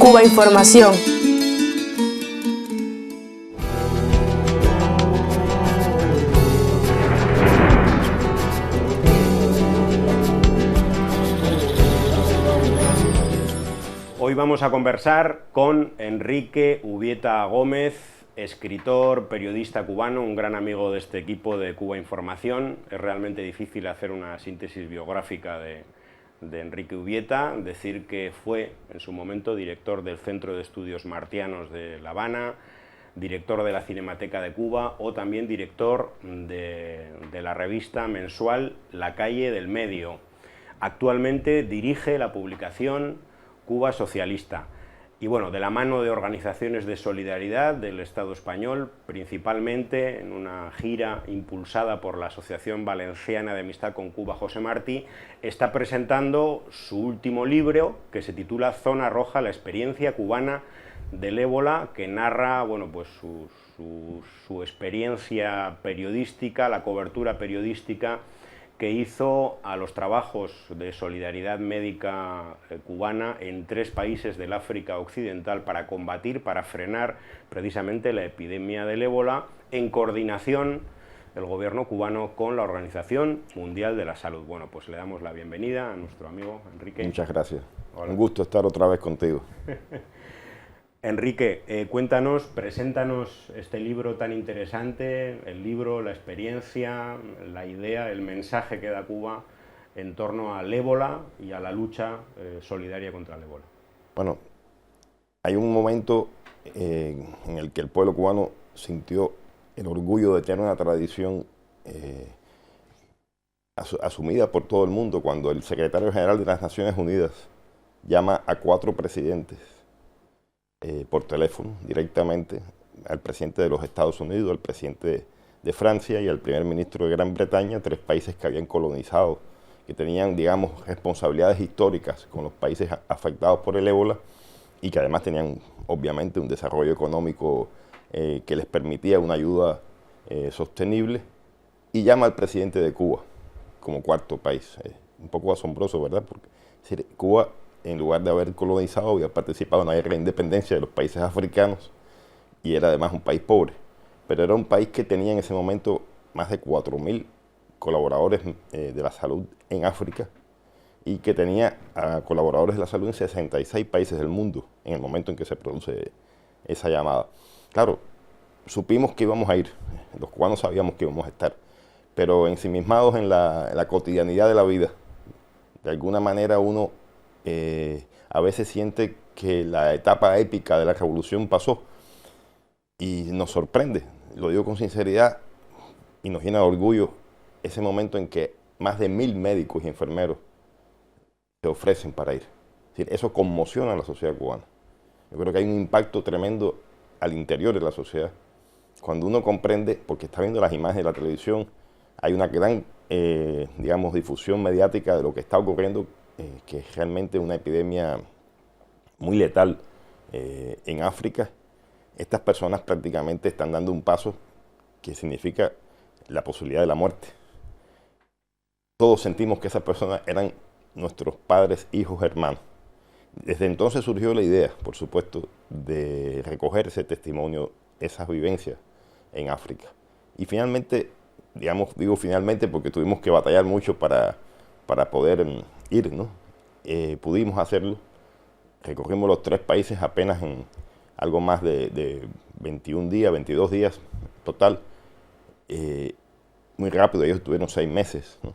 Cuba Información. Hoy vamos a conversar con Enrique Ubieta Gómez, escritor, periodista cubano, un gran amigo de este equipo de Cuba Información. Es realmente difícil hacer una síntesis biográfica de Enrique Ubieta, decir que fue en su momento director del Centro de Estudios Martianos de La Habana, director de la Cinemateca de Cuba o también director de la revista mensual La Calle del Medio. Actualmente dirige la publicación Cuba Socialista. Y bueno, de la mano de organizaciones de solidaridad del Estado español, principalmente en una gira impulsada por la Asociación Valenciana de Amistad con Cuba José Martí, está presentando su último libro, que se titula Zona Roja, la experiencia cubana del ébola, que narra, bueno, pues su experiencia periodística, la cobertura periodística que hizo a los trabajos de solidaridad médica cubana en 3 países del África Occidental para combatir, para frenar precisamente la epidemia del ébola, en coordinación del gobierno cubano con la Organización Mundial de la Salud. Bueno, pues le damos la bienvenida a nuestro amigo Enrique. Muchas gracias. Hola. Un gusto estar otra vez contigo. Enrique, cuéntanos, preséntanos este libro tan interesante, el libro, la experiencia, la idea, el mensaje que da Cuba en torno al ébola y a la lucha solidaria contra el ébola. Bueno, hay un momento en el que el pueblo cubano sintió el orgullo de tener una tradición asumida por todo el mundo cuando el secretario general de las Naciones Unidas llama a 4 presidentes por teléfono directamente al presidente de los Estados Unidos, al presidente de Francia y al primer ministro de Gran Bretaña, 3 países que habían colonizado, que tenían, digamos, responsabilidades históricas con los países afectados por el ébola y que además tenían, obviamente, un desarrollo económico que les permitía una ayuda sostenible, y llama al presidente de Cuba como 4.º país. Un poco asombroso, ¿verdad? Porque es decir, Cuba, en lugar de haber colonizado, había participado en la guerra de independencia de los países africanos y era además un país pobre, pero era un país que tenía en ese momento más de 4.000 colaboradores de la salud en África y que tenía colaboradores de la salud en 66 países del mundo en el momento en que se produce esa llamada. Claro, supimos que íbamos a ir, los cubanos sabíamos que íbamos a estar, pero ensimismados en la cotidianidad de la vida, de alguna manera uno a veces siente que la etapa épica de la revolución pasó y nos sorprende, lo digo con sinceridad, y nos llena de orgullo ese momento en que más de 1.000 médicos y enfermeros se ofrecen para ir. Es decir, eso conmociona a la sociedad cubana. Yo creo que hay un impacto tremendo al interior de la sociedad. Cuando uno comprende, porque está viendo las imágenes de la televisión, hay una gran, digamos, difusión mediática de lo que está ocurriendo, que es realmente una epidemia muy letal en África. Estas personas prácticamente están dando un paso que significa la posibilidad de la muerte. Todos sentimos que esas personas eran nuestros padres, hijos, hermanos. Desde entonces surgió la idea, por supuesto, de recoger ese testimonio, esas vivencias en África. Y finalmente, digamos, digo finalmente porque tuvimos que batallar mucho para poder ir, ¿no? Pudimos hacerlo. Recorrimos los 3 países apenas en algo más de 21 días, 22 días total. Muy rápido, ellos tuvieron 6 meses, ¿no?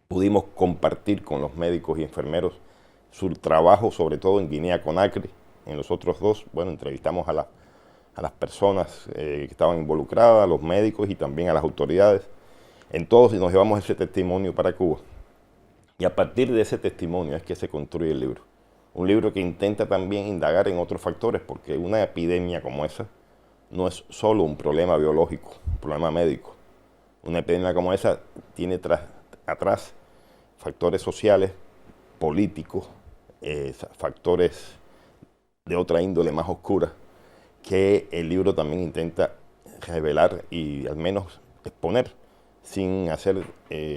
Pudimos compartir con los médicos y enfermeros su trabajo, sobre todo en Guinea-Conakry. En los otros 2, bueno, entrevistamos a las personas que estaban involucradas, a los médicos y también a las autoridades. En todos nos llevamos ese testimonio para Cuba. Y a partir de ese testimonio es que se construye el libro. Un libro que intenta también indagar en otros factores, porque una epidemia como esa no es solo un problema biológico, un problema médico. Una epidemia como esa tiene atrás factores sociales, políticos, factores de otra índole más oscura, que el libro también intenta revelar y al menos exponer, sin hacer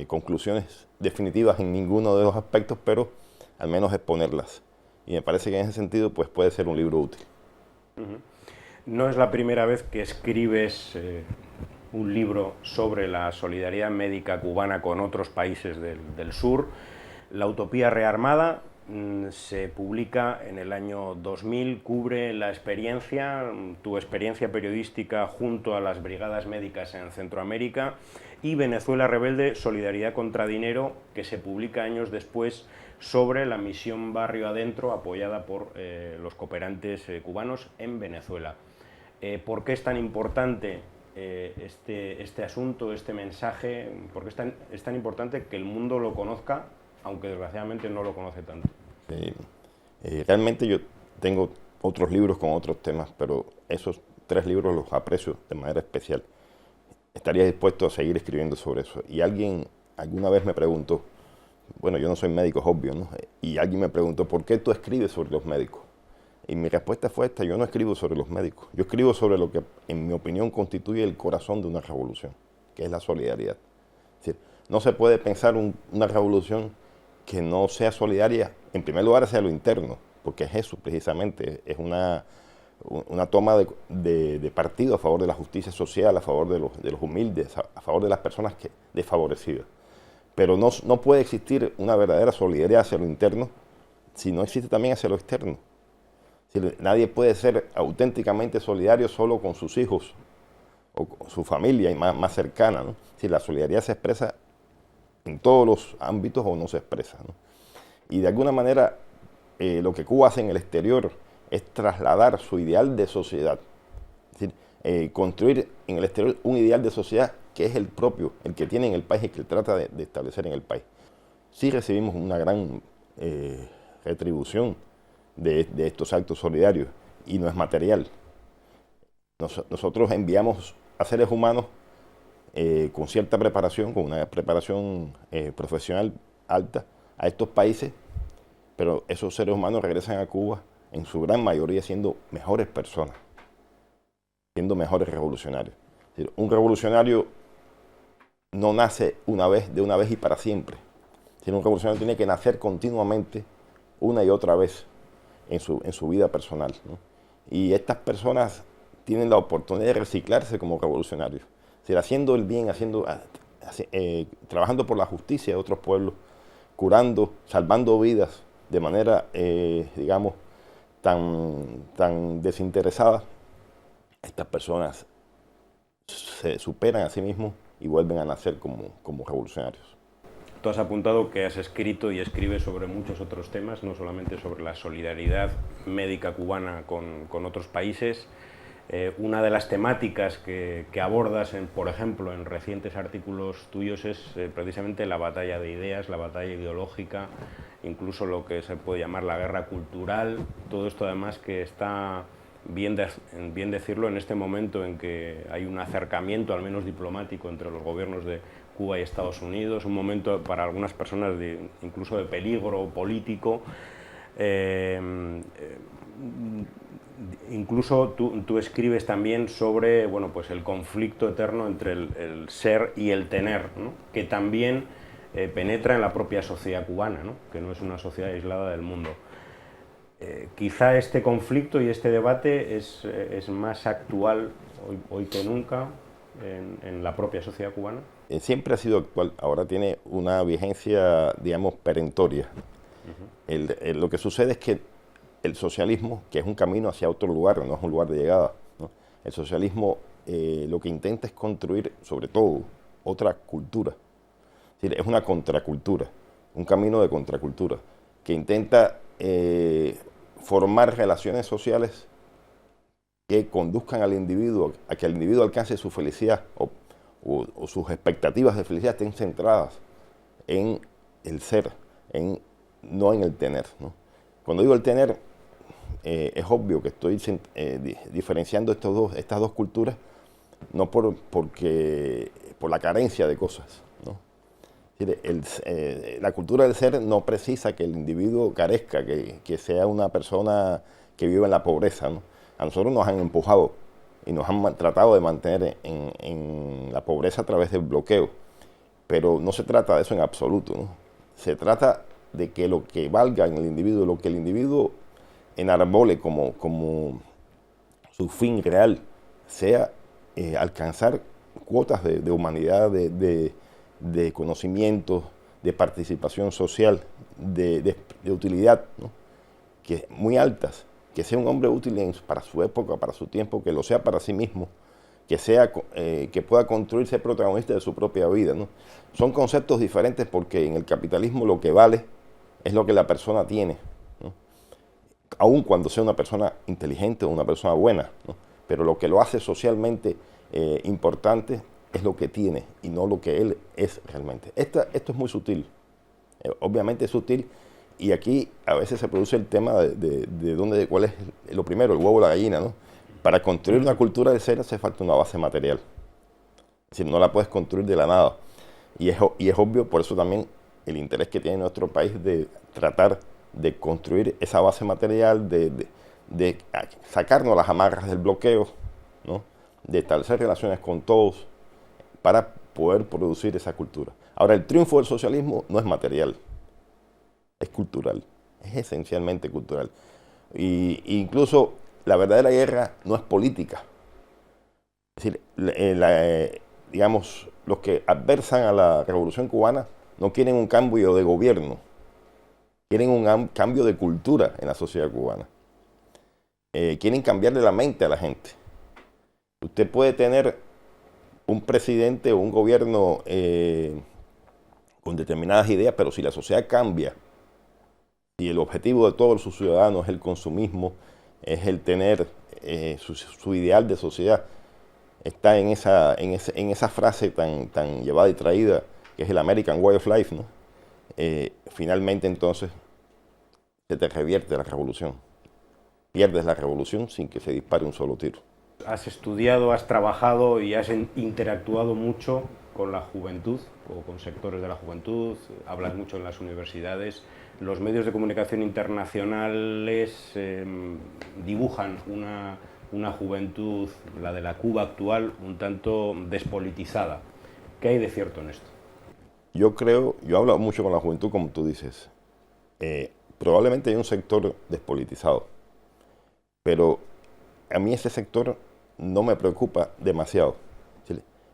conclusiones definitivas en ninguno de los aspectos, pero al menos exponerlas. Y me parece que en ese sentido pues, puede ser un libro útil. No es la primera vez que escribes un libro sobre la solidaridad médica cubana con otros países del sur. La Utopía Rearmada se publica en el año 2000, cubre tu experiencia periodística junto a las brigadas médicas en Centroamérica, y Venezuela Rebelde, Solidaridad contra Dinero, que se publica años después sobre la misión Barrio Adentro, apoyada por los cooperantes cubanos en Venezuela. ¿Por qué es tan importante este asunto, este mensaje? ¿Por qué es tan importante que el mundo lo conozca, aunque desgraciadamente no lo conoce tanto? Realmente yo tengo otros libros con otros temas, pero esos 3 libros los aprecio de manera especial. Estaría dispuesto a seguir escribiendo sobre eso. Y alguien alguna vez me preguntó, bueno, yo no soy médico, es obvio, ¿no? Y alguien me preguntó, ¿por qué tú escribes sobre los médicos? Y mi respuesta fue esta: yo no escribo sobre los médicos, yo escribo sobre lo que, en mi opinión, constituye el corazón de una revolución, que es la solidaridad. Es decir, no se puede pensar una revolución que no sea solidaria, en primer lugar, hacia lo interno, porque es eso precisamente, es una toma de partido a favor de la justicia social, a favor de los humildes, a favor de las personas desfavorecidas. Pero no puede existir una verdadera solidaridad hacia lo interno si no existe también hacia lo externo. Es decir, nadie puede ser auténticamente solidario solo con sus hijos o con su familia y más cercana, ¿no? Es decir, la solidaridad se expresa en todos los ámbitos o no se expresa, ¿no? Y de alguna manera lo que Cuba hace en el exterior es trasladar su ideal de sociedad. Es decir, construir en el exterior un ideal de sociedad que es el propio, el que tiene en el país y que trata de establecer en el país. Sí recibimos una gran retribución de estos actos solidarios, y no es material. Nosotros enviamos a seres humanos con cierta preparación, con una preparación profesional alta a estos países, pero esos seres humanos regresan a Cuba en su gran mayoría siendo mejores personas, siendo mejores revolucionarios. Es decir, un revolucionario no nace de una vez y para siempre. Es decir, un revolucionario tiene que nacer continuamente, una y otra vez, en su vida personal, ¿no? Y estas personas tienen la oportunidad de reciclarse como revolucionarios. Es decir, haciendo el bien, trabajando por la justicia de otros pueblos, curando, salvando vidas de manera, digamos, tan desinteresada. Estas personas se superan a sí mismos y vuelven a nacer como revolucionarios. Tú has apuntado que has escrito y escribes sobre muchos otros temas, no solamente sobre la solidaridad médica cubana con otros países. Una de las temáticas que abordas, por ejemplo, en recientes artículos tuyos es precisamente la batalla de ideas, la batalla ideológica, incluso lo que se puede llamar la guerra cultural. Todo esto además que está, bien decirlo, en este momento en que hay un acercamiento, al menos diplomático, entre los gobiernos de Cuba y Estados Unidos, un momento para algunas personas incluso de peligro político. Incluso tú escribes también sobre, bueno, pues el conflicto eterno entre el ser y el tener, ¿no? Que también penetra en la propia sociedad cubana, ¿no? Que no es una sociedad aislada del mundo. Quizá este conflicto y este debate es más actual hoy que nunca en la propia sociedad cubana. Siempre ha sido actual, ahora tiene una vigencia, digamos, perentoria. Lo que sucede es que el socialismo, que es un camino hacia otro lugar, no es un lugar de llegada, ¿no? El socialismo lo que intenta es construir, sobre todo, otra cultura. Es decir, es una contracultura, un camino de contracultura, que intenta formar relaciones sociales que conduzcan al individuo, a que el individuo alcance su felicidad o sus expectativas de felicidad estén centradas en el ser, no en el tener, ¿no? Cuando digo el tener, es obvio que estoy diferenciando estas dos culturas, no por la carencia de cosas, ¿no? Es decir, la cultura del ser no precisa que el individuo carezca, que sea una persona que vive en la pobreza, ¿no? A nosotros nos han empujado y nos han tratado de mantener en la pobreza a través del bloqueo, pero no se trata de eso en absoluto, ¿no? Se trata de que lo que valga en el individuo, lo que el individuo enarbole como su fin real sea alcanzar cuotas de humanidad, de conocimiento, de participación social, de utilidad, ¿no? Que muy altas, que sea un hombre útil para su época, para su tiempo, que lo sea para sí mismo, que pueda construir, ser protagonista de su propia vida, ¿no? Son conceptos diferentes porque en el capitalismo lo que vale es lo que la persona tiene, ¿no? Aun cuando sea una persona inteligente o una persona buena, ¿no? Pero lo que lo hace socialmente importante es lo que tiene y no lo que él es realmente. Esto es muy sutil, obviamente es sutil, y aquí a veces se produce el tema de cuál es lo primero, el huevo o la gallina, ¿no? Para construir una cultura del ser hace falta una base material. Es decir, no la puedes construir de la nada. Y es obvio, por eso también el interés que tiene nuestro país de tratar de construir esa base material, de sacarnos las amarras del bloqueo, ¿no? De establecer relaciones con todos para poder producir esa cultura. Ahora, el triunfo del socialismo no es material, es cultural, es esencialmente cultural. Y incluso la verdadera guerra no es política. Es decir, digamos, los que adversan a la Revolución Cubana no quieren un cambio de gobierno, quieren un cambio de cultura en la sociedad cubana. Quieren cambiarle la mente a la gente. Usted puede tener un presidente o un gobierno con determinadas ideas, pero si la sociedad cambia, y el objetivo de todos sus ciudadanos es el consumismo, es el tener su ideal de sociedad, está en esa frase tan llevada y traída, que es el American Way of Life, ¿no? Finalmente entonces se te revierte la revolución. Pierdes la revolución sin que se dispare un solo tiro. Has estudiado, has trabajado y has interactuado mucho con la juventud o con sectores de la juventud, hablas mucho en las universidades. Los medios de comunicación internacionales dibujan una juventud, la de la Cuba actual, un tanto despolitizada. ¿Qué hay de cierto en esto? Yo he hablado mucho con la juventud, como tú dices. Probablemente hay un sector despolitizado, pero a mí ese sector no me preocupa demasiado.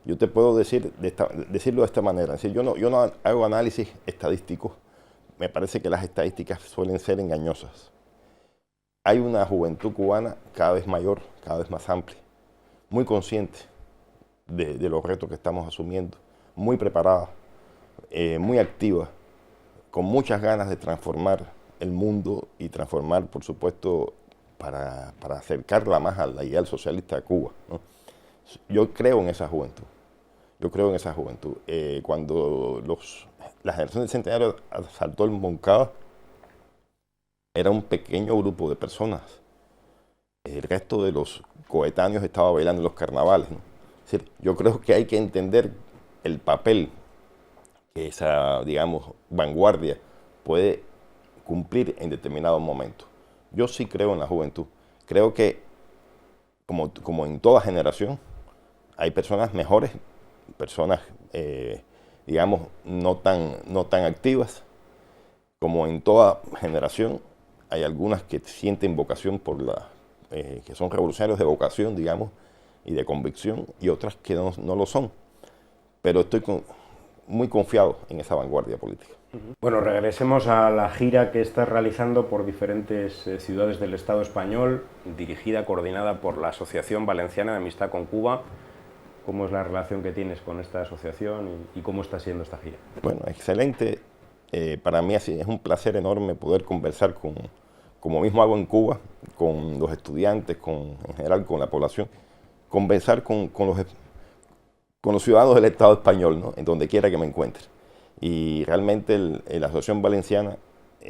Yo te puedo decirlo de esta manera. Yo no hago análisis estadísticos. Me parece que las estadísticas suelen ser engañosas. Hay una juventud cubana cada vez mayor, cada vez más amplia, muy consciente de los retos que estamos asumiendo, muy preparada, muy activa, con muchas ganas de transformar el mundo y transformar, por supuesto, para acercarla más a la ideal socialista de Cuba, ¿no? Yo creo en esa juventud. Cuando la generación del centenario asaltó el Moncada, era un pequeño grupo de personas. El resto de los coetáneos estaba bailando en los carnavales, ¿no? Es decir, yo creo que hay que entender el papel que esa, digamos, vanguardia puede cumplir en determinados momentos. Yo sí creo en la juventud. Creo que, como en toda generación, hay personas mejores, personas, digamos, no tan activas. Como en toda generación, hay algunas que sienten vocación que son revolucionarios de vocación, digamos, y de convicción, y otras que no lo son. Pero estoy muy confiado en esa vanguardia política. Bueno, regresemos a la gira que estás realizando por diferentes ciudades del Estado español, dirigida, coordinada por la Asociación Valenciana de Amistad con Cuba. ¿Cómo es la relación que tienes con esta asociación y cómo está siendo esta gira? Bueno, excelente. Para mí es un placer enorme poder conversar como mismo hago en Cuba, con los estudiantes, en general con la población, conversar con los ciudadanos del Estado español, ¿no? En donde quiera que me encuentre. Y realmente la Asociación Valenciana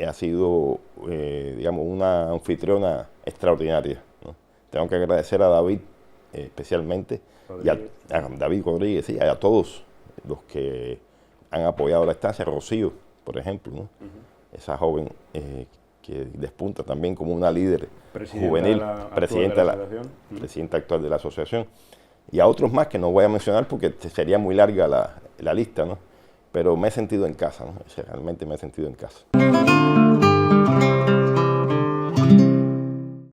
ha sido, digamos, una anfitriona extraordinaria, ¿no? Tengo que agradecer a David especialmente, y a David Rodríguez, y a todos los que han apoyado la estancia, Rocío, por ejemplo, ¿no? Esa joven que despunta también como una líder juvenil, presidenta actual de la asociación, y a otros más que no voy a mencionar porque sería muy larga la lista, ¿no? Pero me he sentido en casa, ¿no? Realmente me he sentido en casa.